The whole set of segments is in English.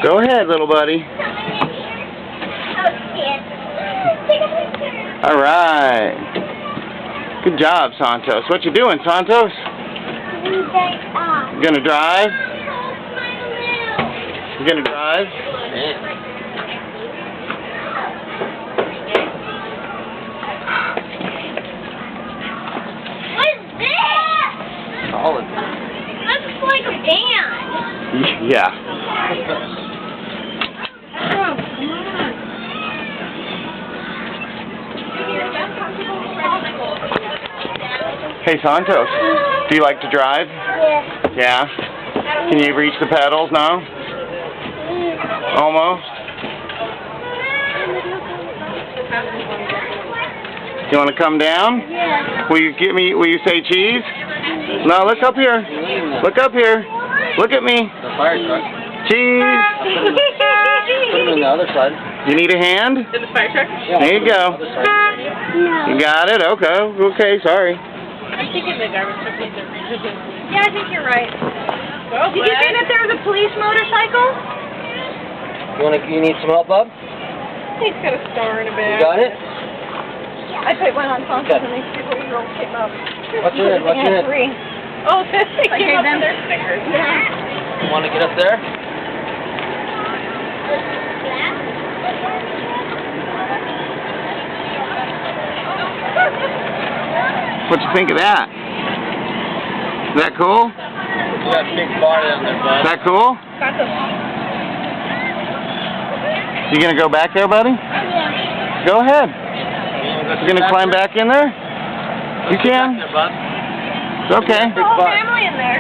Go ahead, little buddy. All right. Good job, Santos. What you doing, Santos? You gonna drive? You gonna drive? What is this? Solid. That's like a band. Yeah. Hey, Santos. Do you like to drive? Yeah. Yeah? Can you reach the pedals now? Almost? You want to come down? Yeah. Will you say cheese? No, look up here. Look up here. Look at me. The fire truck. Cheese. Put them on the other side. You need a hand? In the fire truck? Yeah, There you go. The other side. You got it? Okay. Okay, sorry. I'm thinking the garbage truck needs a revision. Yeah, I think you're right. Well, Did you say that there was a police motorcycle? You need some help, bub? He's got a star in a bag. You got it? I put one on Santos Okay. and these 3-year-olds came up. What's your name? What's your name? 3. Oh, they I came gave up them with their stickers. Yeah. You want to get up there? What you think of that? Is that cool? You got a big bar down there, bud. Is that cool? You gonna go back there, buddy? Yeah. Go ahead. You gonna climb back in there? You can. Back there, bud. It's okay. Big bar. Family in there.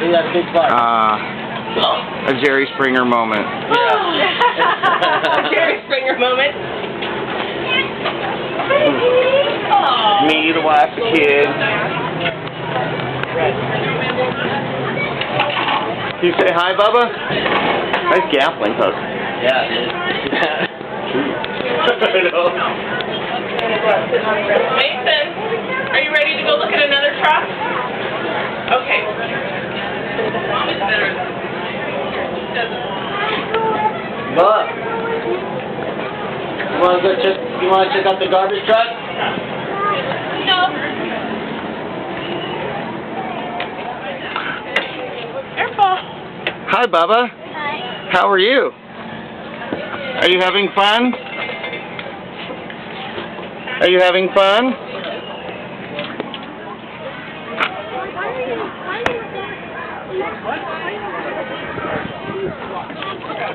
See that big bar? A Jerry Springer moment. Yeah. Jerry Springer moment. Me, the wife, the kid. Can you say hi, Bubba? Nice gambling hook. Yeah, it is. Mason, are you ready to go look at another truck? Okay. Mom is better. Bub, you want to check out the garbage truck? No. Careful. Hi, Bubba. Hi. How are you? Are you having fun? Are you having fun? What?